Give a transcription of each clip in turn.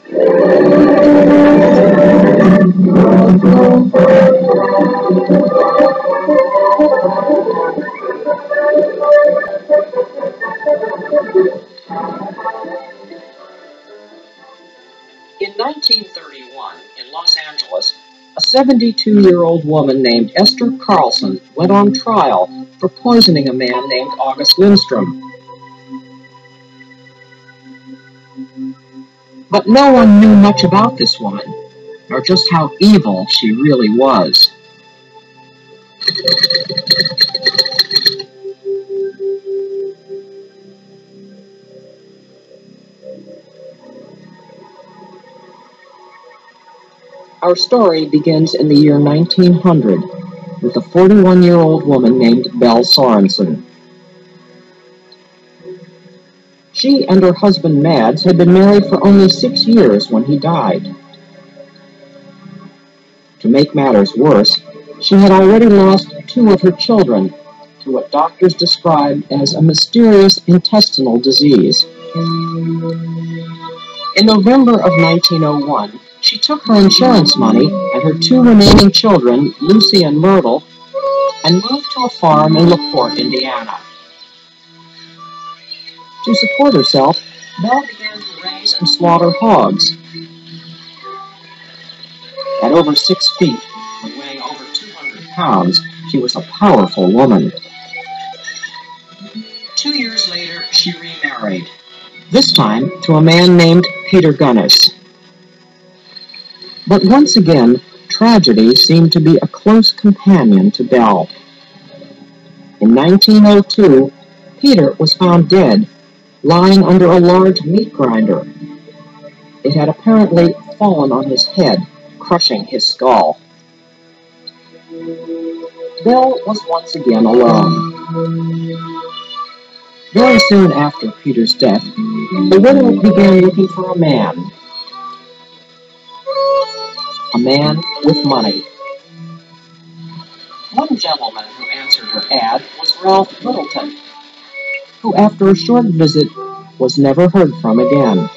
In 1931, in Los Angeles, a 72-year-old woman named Esther Carlson went on trial for poisoning a man named August Lindstrom. But no one knew much about this woman, or just how evil she really was. Our story begins in the year 1900 with a 41-year-old woman named Belle Sorensen. She and her husband Mads had been married for only 6 years when he died. To make matters worse, she had already lost 2 of her children to what doctors described as a mysterious intestinal disease. In November of 1901, she took her insurance money and her 2 remaining children, Lucy and Myrtle, and moved to a farm in LaPorte, Indiana. To support herself, Belle began to raise and slaughter hogs. At over 6 feet and weighing over 200 pounds, she was a powerful woman. 2 years later, she remarried, this time to a man named Peter Gunnis. But once again, tragedy seemed to be a close companion to Belle. In 1902, Peter was found dead, lying under a large meat grinder. It had apparently fallen on his head, crushing his skull. Belle was once again alone. Very soon after Peter's death, the widow began looking for a man. A man with money. One gentleman who answered her ad was Ralph Littleton, who after a short visit was never heard from again.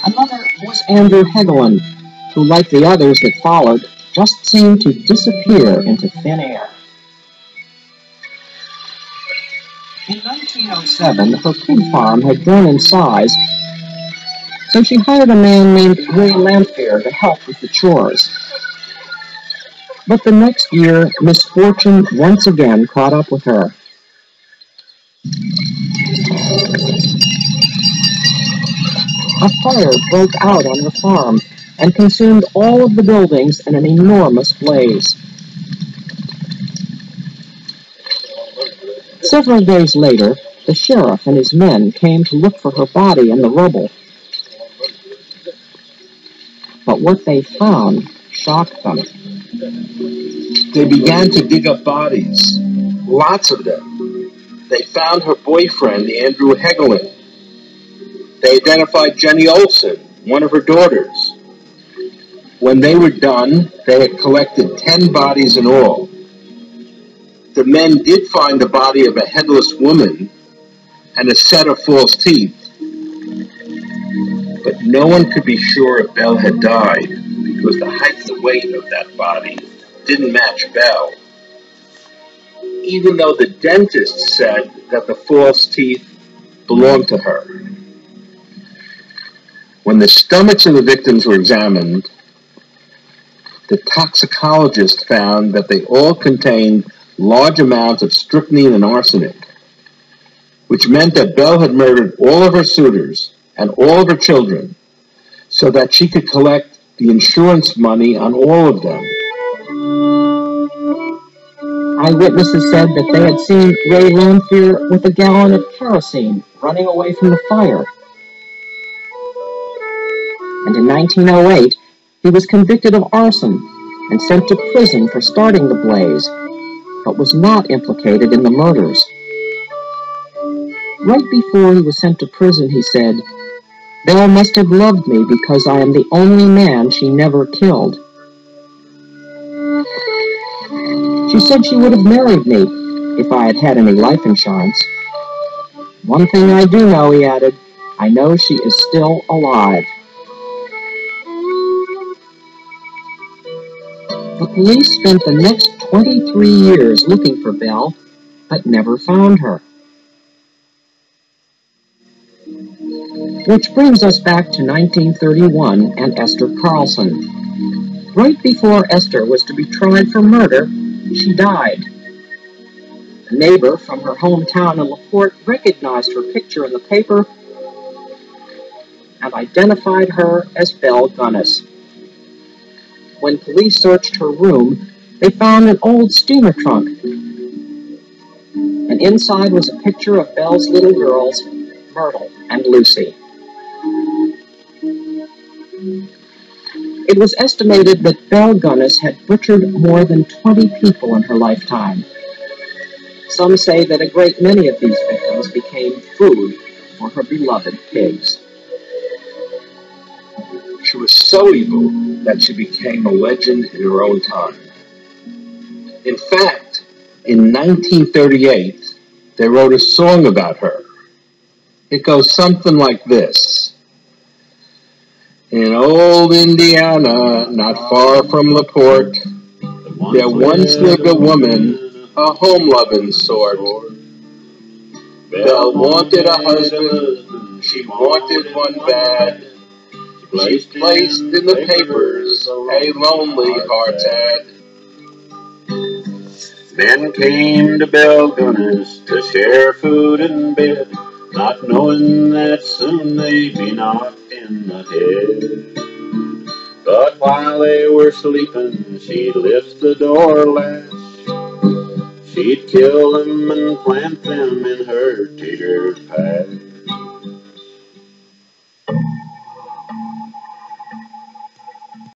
Another was Andrew Hegelin, who, like the others that followed, just seemed to disappear into thin air. In 1907, her pig farm had grown in size, so she hired a man named Ray Lamphere to help with the chores. But the next year, misfortune once again caught up with her. A fire broke out on her farm and consumed all of the buildings in an enormous blaze. Several days later, the sheriff and his men came to look for her body in the rubble. But what they found shocked them. They began to dig up bodies, lots of them. They found her boyfriend, Andrew Hegelin. They identified Jenny Olson, one of her daughters. When they were done, they had collected 10 bodies in all. The men did find the body of a headless woman and a set of false teeth. But no one could be sure if Belle had died because the height and weight of that body didn't match Belle. Even though the dentist said that the false teeth belonged to her. When the stomachs of the victims were examined, the toxicologist found that they all contained large amounts of strychnine and arsenic, which meant that Belle had murdered all of her suitors and all of her children so that she could collect the insurance money on all of them. Eyewitnesses said that they had seen Ray Lamphere with a gallon of kerosene running away from the fire. And in 1908, he was convicted of arson and sent to prison for starting the blaze, but was not implicated in the murders. Right before he was sent to prison, he said, "Belle must have loved me because I am the only man she never killed." She said she would have married me if I had had any life insurance. "One thing I do know," he added, "I know she is still alive." The police spent the next 23 years looking for Belle, but never found her. Which brings us back to 1931 and Esther Carlson. Right before Esther was to be tried for murder, she died. A neighbor from her hometown in LaPorte recognized her picture in the paper and identified her as Belle Gunness. When police searched her room, they found an old steamer trunk, and inside was a picture of Belle's little girls, Myrtle and Lucy. It was estimated that Belle Gunness had butchered more than 20 people in her lifetime. Some say that a great many of these victims became food for her beloved pigs. She was so evil that she became a legend in her own time. In fact, in 1938, they wrote a song about her. It goes something like this. In old Indiana, not far from LaPorte, there once lived a woman, a home-loving sort. Belle wanted a husband, she wanted one bad. She's placed in the papers, a lonely heart had. Men came to Belle Gunness to share food and bed, not knowing that soon they'd be knocked in the head. But while they were sleeping, she'd lift the door latch. She'd kill them and plant them in her tater patch.